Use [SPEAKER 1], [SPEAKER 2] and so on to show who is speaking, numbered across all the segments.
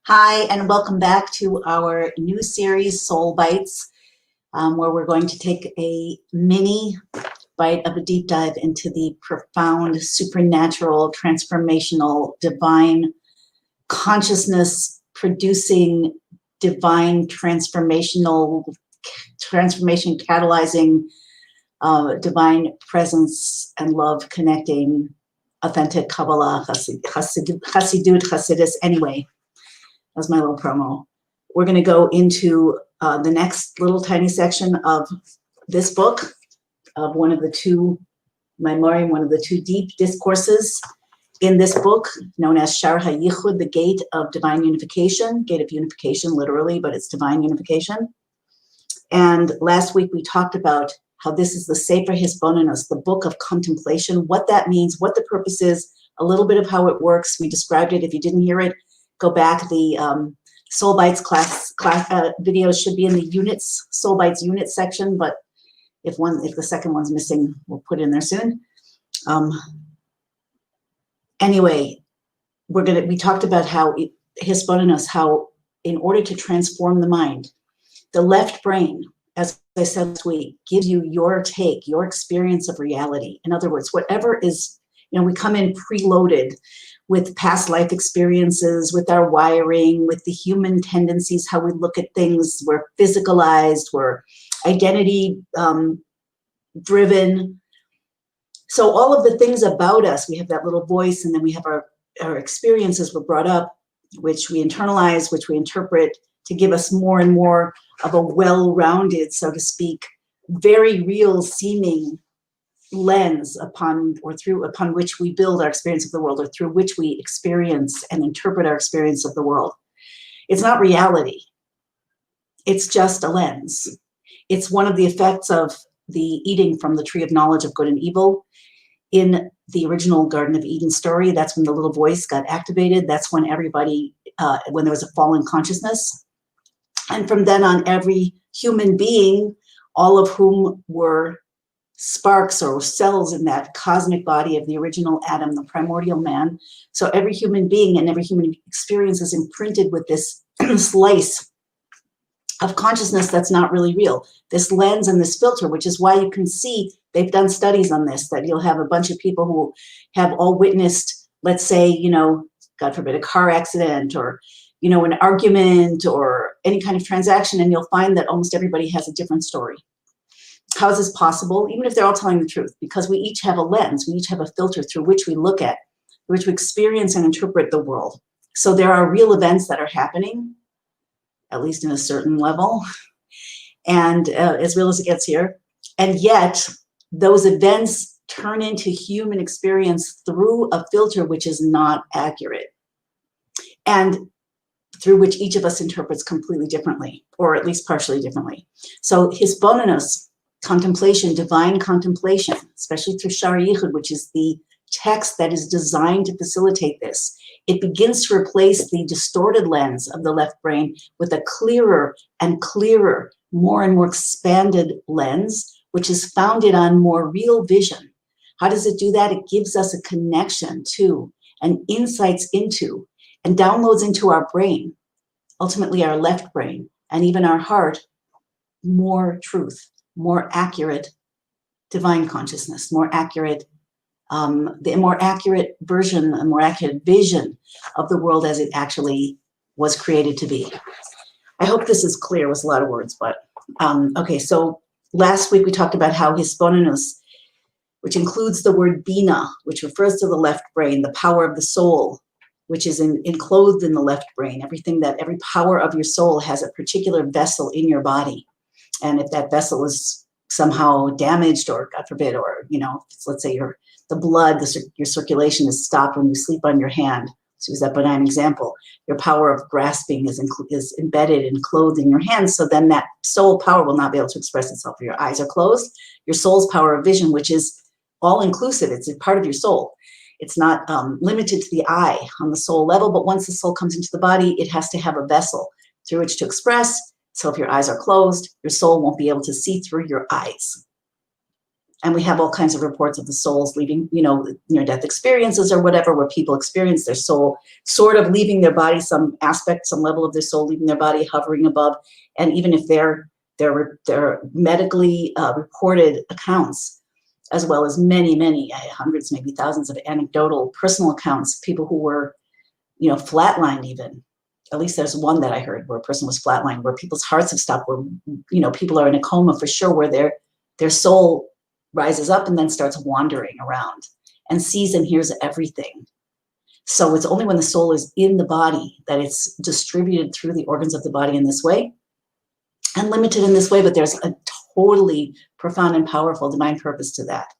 [SPEAKER 1] Hi, and welcome back to our new series, Soulbytes, where we're going to take a mini bite of a deep dive into the profound, supernatural, transformational, divine consciousness producing, divine transformation catalyzing, divine presence and love connecting, authentic Kabbalah, Hasidut, Hasidus. Anyway, that's my little promo. We're going to go into the next little tiny section of this book, of one of the two deep discourses in this book, known as Shar HaYichud, the Gate of Divine Unification, Gate of Unification literally, but it's divine unification. And last week we talked about how this is the Sefer Hisbonenus, the book of contemplation, what that means, what the purpose is, a little bit of how it works. We described it. If you didn't hear it, go back. The Soulbytes class videos should be in the units, Soulbytes unit section, but if the second one's missing, we'll put it in there soon. Anyway, we talked about how Hisbonenus, how in order to transform the mind, the left brain, as I said last week, gives you your take, your experience of reality. In other words, whatever is, we come in preloaded with past life experiences, with our wiring, with the human tendencies, how we look at things. We're physicalized, we're identity driven. So all of the things about us, we have that little voice, and then we have our experiences were brought up, which we internalize, which we interpret to give us more and more of a well-rounded, so to speak, very real seeming lens upon which we build our experience of the world, or through which we experience and interpret our experience of the world. It's not reality. It's just a lens. It's one of the effects of the eating from the tree of knowledge of good and evil. In the original Garden of Eden story, that's when the little voice got activated. That's when everybody, when there was a fallen consciousness. And from then on, every human being, all of whom were sparks or cells in that cosmic body of the original Adam, the primordial man. So every human being and every human experience is imprinted with this slice of consciousness that's not really real. This lens and this filter, which is why you can see, they've done studies on this, that you'll have a bunch of people who have all witnessed, let's say, God forbid, a car accident, or an argument, or any kind of transaction, and you'll find that almost everybody has a different story. How is this possible? Even if they're all telling the truth, because we each have a lens, we each have a filter through which we look at, through which we experience and interpret the world. So there are real events that are happening, at least in a certain level, and as real as it gets here. And yet those events turn into human experience through a filter which is not accurate, and through which each of us interprets completely differently, or at least partially differently. So Hisbonenus, contemplation, divine contemplation, especially through Shar HaYichud, which is the text that is designed to facilitate this. It begins to replace the distorted lens of the left brain with a clearer and clearer, more and more expanded lens, which is founded on more real vision. How does it do that? It gives us a connection to and insights into and downloads into our brain, ultimately our left brain, and even our heart, more truth, more accurate divine consciousness, more accurate, the more accurate version, a more accurate vision of the world as it actually was created to be. I hope this is clear. It was a lot of words, but okay. So last week we talked about how Hisbonenus, which includes the word Bina, which refers to the left brain, the power of the soul, which is enclosed in the left brain. Every power of your soul has a particular vessel in your body. And if that vessel is somehow damaged, or God forbid, or, let's say the blood, your circulation is stopped when you sleep on your hand. So use that benign example. Your power of grasping is embedded and clothed in your hands. So then that soul power will not be able to express itself. Your eyes are closed. Your soul's power of vision, which is all inclusive, it's a part of your soul. It's not limited to the eye on the soul level, but once the soul comes into the body, it has to have a vessel through which to express. So if your eyes are closed, your soul won't be able to see through your eyes. And we have all kinds of reports of the souls leaving, near-death experiences or whatever, where people experience their soul sort of leaving their body, some aspect, some level of their soul leaving their body, hovering above. And even if they're medically reported accounts, as well as many, many, hundreds, maybe thousands of anecdotal personal accounts, people who were, flatlined even. At least there's one that I heard where a person was flatlined, where people's hearts have stopped, where, people are in a coma for sure, where their soul rises up and then starts wandering around and sees and hears everything. So it's only when the soul is in the body that it's distributed through the organs of the body in this way and limited in this way, but there's a totally profound and powerful divine purpose to that.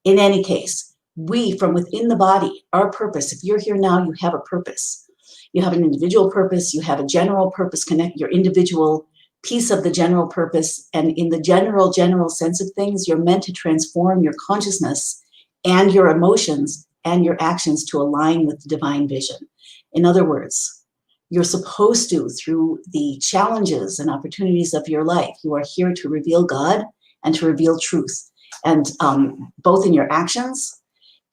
[SPEAKER 1] In any case, we from within the body, our purpose, if you're here now, you have a purpose. You have an individual purpose, you have a general purpose, connect your individual piece of the general purpose, and in the general sense of things, you're meant to transform your consciousness and your emotions and your actions to align with the divine vision. In other words, you're supposed to, through the challenges and opportunities of your life, you are here to reveal God and to reveal truth, and both in your actions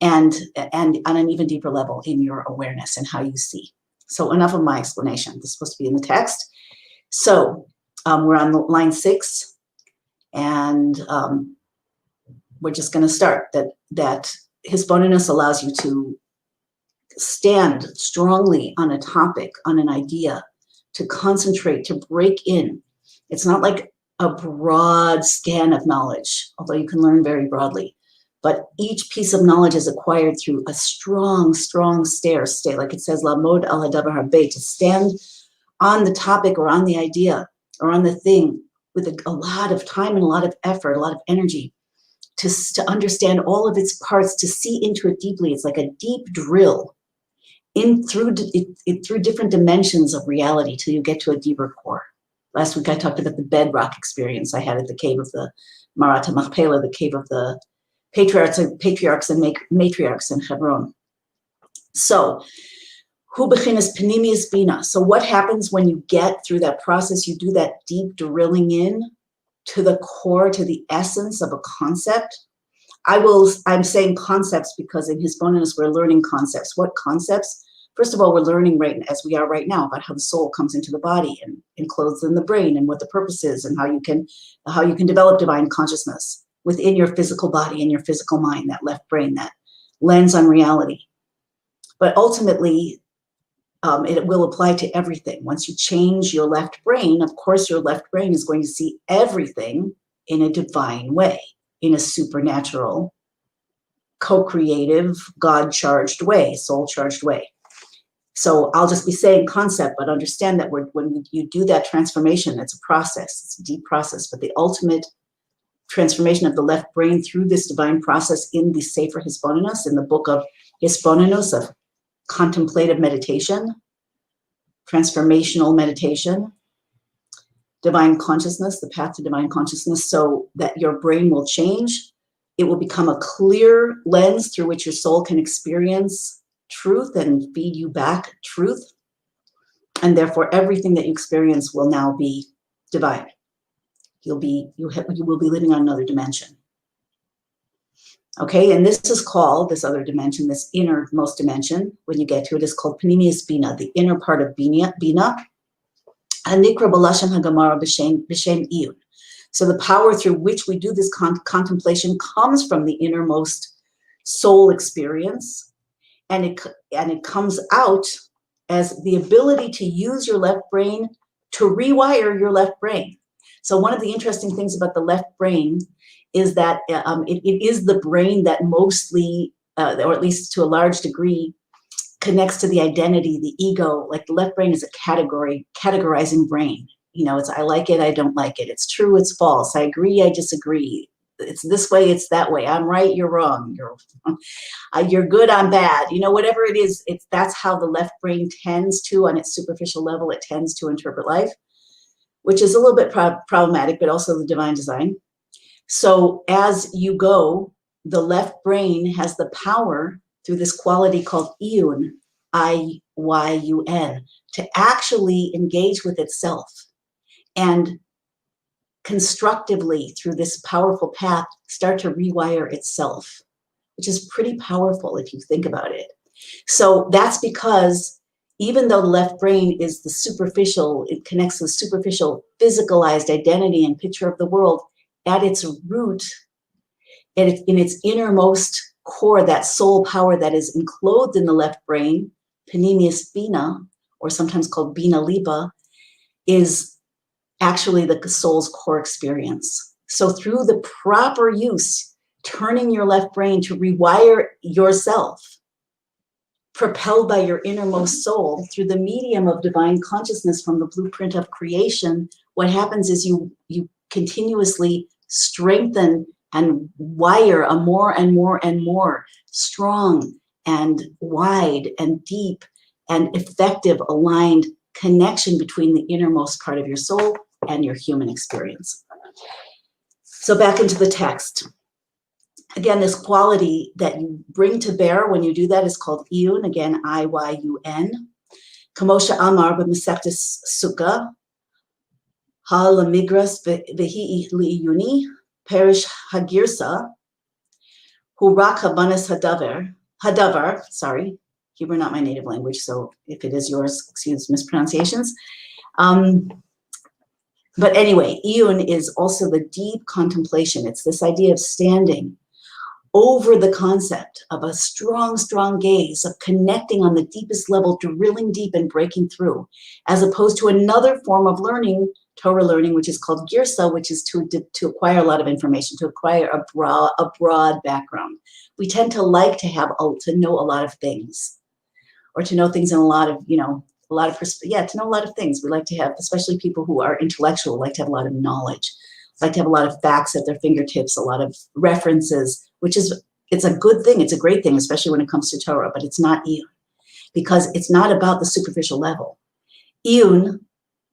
[SPEAKER 1] and on an even deeper level in your awareness and how you see. So enough of my explanation. This is supposed to be in the text. So we're on line 6, and we're just going to start that His Bonus allows you to stand strongly on a topic, on an idea, to concentrate, to break in. It's not like a broad scan of knowledge, although you can learn very broadly. But each piece of knowledge is acquired through a strong stay, like it says, la mod al hadavar habe, to stand on the topic or on the idea or on the thing with a lot of time and a lot of effort, a lot of energy, to understand all of its parts, to see into it deeply. It's like a deep drill through different dimensions of reality till you get to a deeper core. Last week I talked about the bedrock experience I had at the cave of the Marat Machpelah, the cave of the patriarchs and matriarchs in Hebron. So, hu bechinas panimius bina. So what happens when you get through that process? You do that deep drilling in to the core, to the essence of a concept. I'm saying concepts because in His Bonus we're learning concepts. What concepts? First of all, we're learning as we are right now about how the soul comes into the body and encloses in the brain, and what the purpose is, and how you can develop divine consciousness within your physical body and your physical mind, that left brain, that lens on reality. But ultimately, it will apply to everything. Once you change your left brain, of course, your left brain is going to see everything in a divine way, in a supernatural, co-creative, God-charged way, soul-charged way. So I'll just be saying concept, but understand that when you do that transformation, it's a process, it's a deep process, but the ultimate transformation of the left brain through this divine process in the Sefer Hisbonenus, in the book of Hisbonenus, of contemplative meditation, transformational meditation, divine consciousness, the path to divine consciousness, so that your brain will change. It will become a clear lens through which your soul can experience truth and feed you back truth. And therefore, everything that you experience will now be divine. You will be living on another dimension. Okay, and this is called, this other dimension, this innermost dimension, when you get to it, is called Panimius Bina, the inner part of Bina, Hanikra Balashon Hagamara B'Shem Iyun. So the power through which we do this contemplation comes from the innermost soul experience, and it comes out as the ability to use your left brain to rewire your left brain. So one of the interesting things about the left brain is that it is the brain that mostly, or at least to a large degree, connects to the identity, the ego. Like the left brain is a categorizing brain. It's I like it, I don't like it. It's true, it's false. I agree, I disagree. It's this way, it's that way. I'm right, you're wrong. You're good, I'm bad. Whatever it is, that's how the left brain tends to, on its superficial level, it tends to interpret life, which is a little bit problematic, but also the divine design. So as you go, the left brain has the power through this quality called Iyun, I-Y-U-N, to actually engage with itself and constructively through this powerful path start to rewire itself, which is pretty powerful if you think about it. So that's because even though the left brain is the superficial, it connects the superficial physicalized identity and picture of the world, at its root, in its innermost core, that soul power that is enclosed in the left brain, Panemius Bina, or sometimes called Bina Liba, is actually the soul's core experience. So through the proper use, turning your left brain to rewire yourself, propelled by your innermost soul through the medium of divine consciousness from the blueprint of creation, what happens is you continuously strengthen and wire a more and more and more strong and wide and deep and effective aligned connection between the innermost part of your soul and your human experience. So back into the text. Again, this quality that you bring to bear when you do that is called iyun, again, I-Y-U-N. Kamosha Amar b'Masechtas Sukkah, ha-lamigras v'hi li'iyuni, perish hagirsa, hu rak habanas hadavar, sorry, Hebrew not my native language, so if it is yours, excuse mispronunciations. But anyway, iyun is also the deep contemplation. It's this idea of standing over the concept of a strong, strong gaze, of connecting on the deepest level, drilling deep and breaking through, as opposed to another form of learning, Torah learning, which is called girsa, which is to acquire a lot of information, to acquire a broad background. We tend to like to know a lot of things, or to know things in a lot of, to know a lot of things. We like to have, especially people who are intellectual, like to have a lot of knowledge, like to have a lot of facts at their fingertips, a lot of references, it's a good thing. It's a great thing, especially when it comes to Torah, but it's not iyun, because it's not about the superficial level. Iyun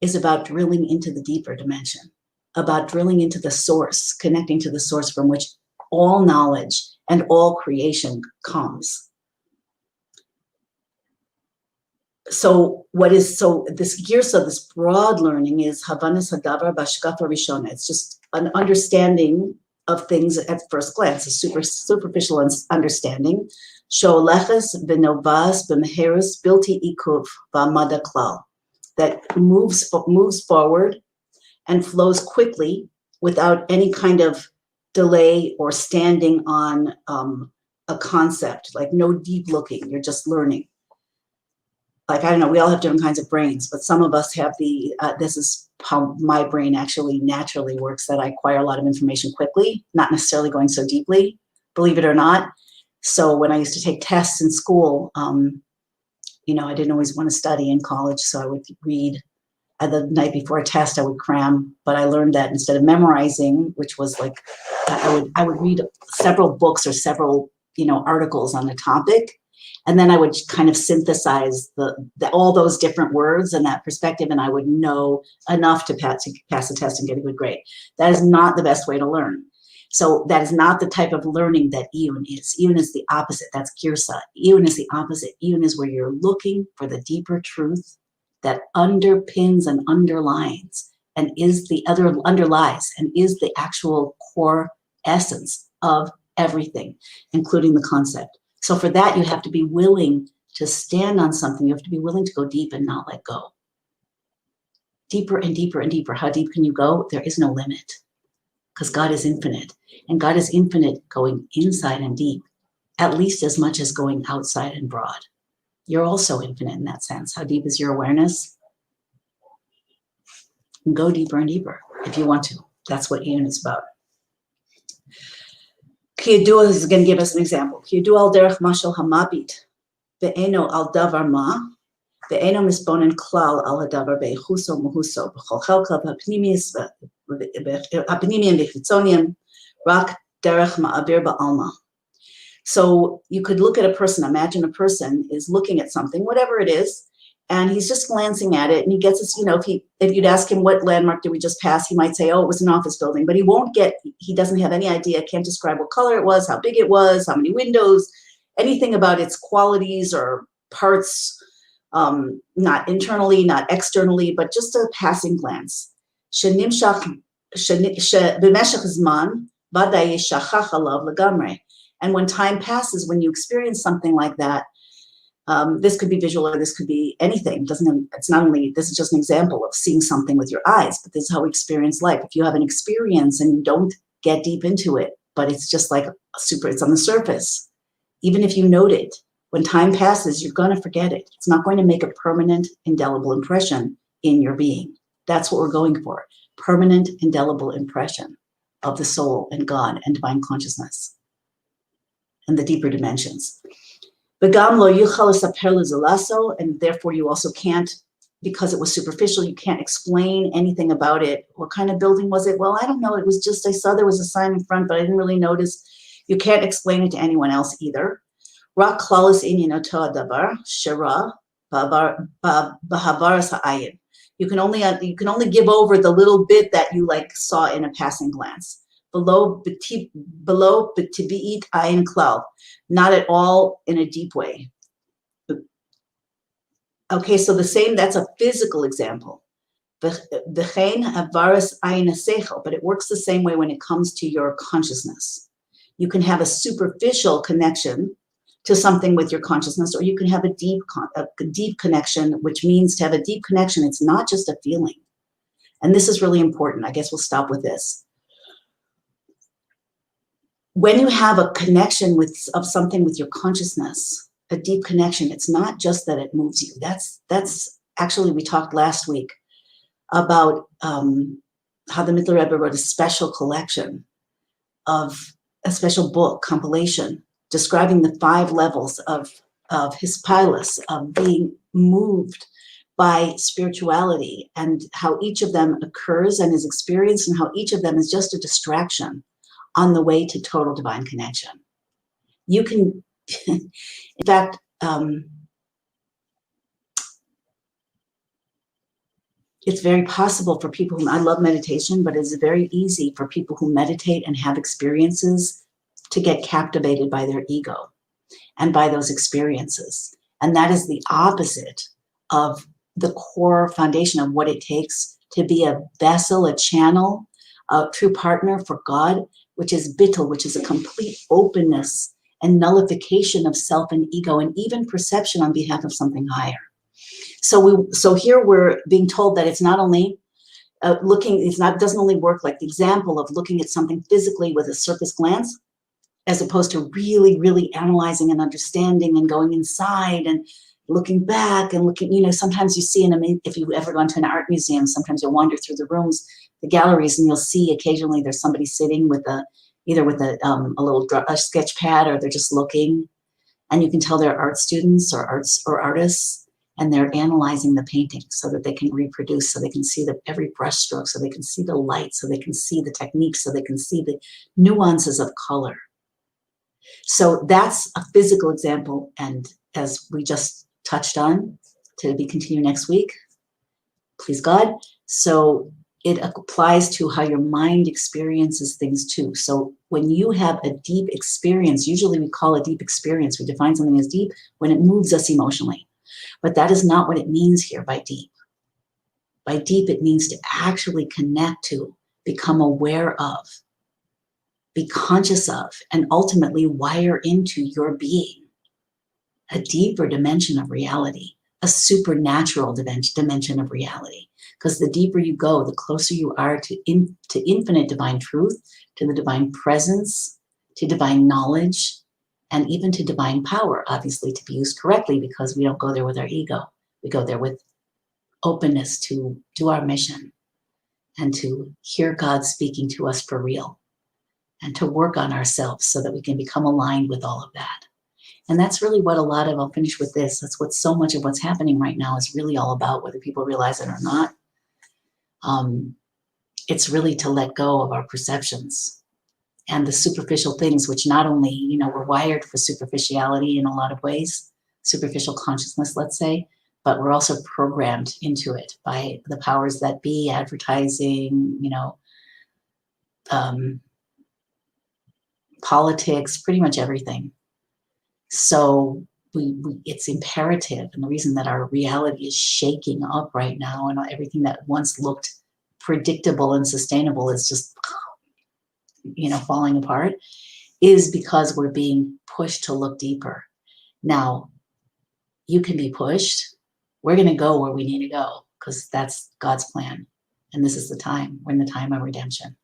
[SPEAKER 1] is about drilling into the deeper dimension, about drilling into the source, connecting to the source from which all knowledge and all creation comes. So this girsa, this broad learning, is Havanas Hadavar Bashkafa Rishona. It's just an understanding of things at first glance, a superficial understanding. Sholeches v'novas b'meherus bilti ikuv v'amada klal, that moves forward and flows quickly without any kind of delay or standing on a concept, like no deep looking. You're just learning. Like, I don't know, we all have different kinds of brains, but some of us have this is how my brain actually naturally works, that I acquire a lot of information quickly, not necessarily going so deeply, believe it or not. So when I used to take tests in school, I didn't always want to study in college, so I would read. The night before a test, I would cram, but I learned that instead of memorizing, which was like, I would read several books or several, articles on the topic. And then I would kind of synthesize all those different words and that perspective, and I would know enough to pass the test and get a good grade. That is not the best way to learn. So that is not the type of learning that iyun is. Iyun is the opposite. That's girsa. Iyun is the opposite. Iyun is where you're looking for the deeper truth that underpins and underlies and is the actual core essence of everything, including the concept. So for that, you have to be willing to stand on something. You have to be willing to go deep and not let go. Deeper and deeper and deeper. How deep can you go? There is no limit, because God is infinite. And God is infinite going inside and deep, at least as much as going outside and broad. You're also infinite in that sense. How deep is your awareness? And go deeper and deeper if you want to. That's what iyun is about. Kiyadua is going to give us an example. Kiyadua al derech mashal hamabit ve'eno al davar ma ve'eno misbonen klal al hadavar be'chuso muhuso b'chol chelka ha'pnimiyim v'chitzoniyim rak derech ma'avir ba'alma. So you could look at a person, imagine a person is looking at something, whatever it is, and he's just glancing at it, and he gets this, if you'd ask him what landmark did we just pass, he might say, oh, it was an office building, but he doesn't have any idea, can't describe what color it was, how big it was, how many windows, anything about its qualities or parts, not internally, not externally, but just a passing glance. Shenimshach שבמשך זמן ודאי שכח עליו לגמרי. And when time passes, when you experience something like that, this could be visual or this could be anything. It's not only, this is just an example of seeing something with your eyes, but this is how we experience life. If you have an experience and you don't get deep into it, but it's just like it's on the surface. Even if you note it, when time passes, you're going to forget it. It's not going to make a permanent, indelible impression in your being. That's what we're going for. Permanent, indelible impression of the soul and God and divine consciousness and the deeper dimensions. And therefore you also can't, because it was superficial, you can't explain anything about it. What kind of building was it? Well, I don't know. It was just, I saw there was a sign in front, but I didn't really notice. You can't explain it to anyone else either. You can only give over the little bit that you like saw in a passing glance. Below b'tibi'it ayin klal, not at all in a deep way. Okay, so the same, that's a physical example. But it works the same way when it comes to your consciousness. You can have a superficial connection to something with your consciousness, or you can have a deep connection, which means to have a deep connection, it's not just a feeling. And this is really important. I guess we'll stop with this. When you have a connection of something with your consciousness, a deep connection, it's not just that it moves you. That's actually, we talked last week about how the Mittler Rebbe wrote a special collection of a special book compilation describing the 5 levels of his pilus, of being moved by spirituality, and how each of them occurs and is experienced, and how each of them is just a distraction on the way to total divine connection. You can, in fact, it's very possible for people who, I love meditation, but it's very easy for people who meditate and have experiences to get captivated by their ego and by those experiences. And that is the opposite of the core foundation of what it takes to be a vessel, a channel, a true partner for God, which is bittul, which is a complete openness and nullification of self and ego, and even perception on behalf of something higher. So here we're being told that it's not only doesn't only work like the example of looking at something physically with a surface glance, as opposed to really, really analyzing and understanding and going inside and looking back and looking, sometimes you see, if you've ever gone to an art museum, sometimes you'll wander through the rooms, the galleries, and you'll see occasionally there's somebody sitting with either with a little sketch pad, or they're just looking, and you can tell they're art students or artists, and they're analyzing the painting so that they can reproduce, so they can see every brush stroke, so they can see the light, so they can see the techniques, so they can see the nuances of color. So that's a physical example, and as we just touched on, to be continued next week, please God. So it applies to how your mind experiences things too. So when you have a deep experience, usually we call a deep experience, we define something as deep when it moves us emotionally. But that is not what it means here by deep. By deep, it means to actually connect to, become aware of, be conscious of, and ultimately wire into your being a deeper dimension of reality, a supernatural dimension of reality. Because the deeper you go, the closer you are to infinite divine truth, to the divine presence, to divine knowledge, and even to divine power, obviously, to be used correctly, because we don't go there with our ego. We go there with openness to do our mission and to hear God speaking to us for real, and to work on ourselves so that we can become aligned with all of that. And that's really what I'll finish with this. That's what so much of what's happening right now is really all about, whether people realize it or not. It's really to let go of our perceptions and the superficial things, which not only, we're wired for superficiality in a lot of ways, superficial consciousness, let's say, but we're also programmed into it by the powers that be, advertising, politics, pretty much everything. So it's imperative, and the reason that our reality is shaking up right now, and everything that once looked predictable and sustainable is just, falling apart, is because we're being pushed to look deeper. Now, you can be pushed. We're going to go where we need to go because that's God's plan. And this is the time. We're in the time of redemption.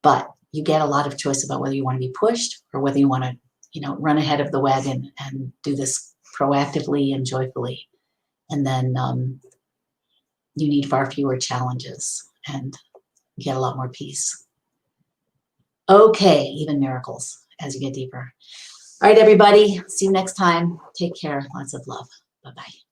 [SPEAKER 1] But you get a lot of choice about whether you want to be pushed or whether you want to, run ahead of the wagon and do this proactively and joyfully. And then you need far fewer challenges and get a lot more peace. Okay, even miracles as you get deeper. All right, everybody. See you next time. Take care. Lots of love. Bye-bye.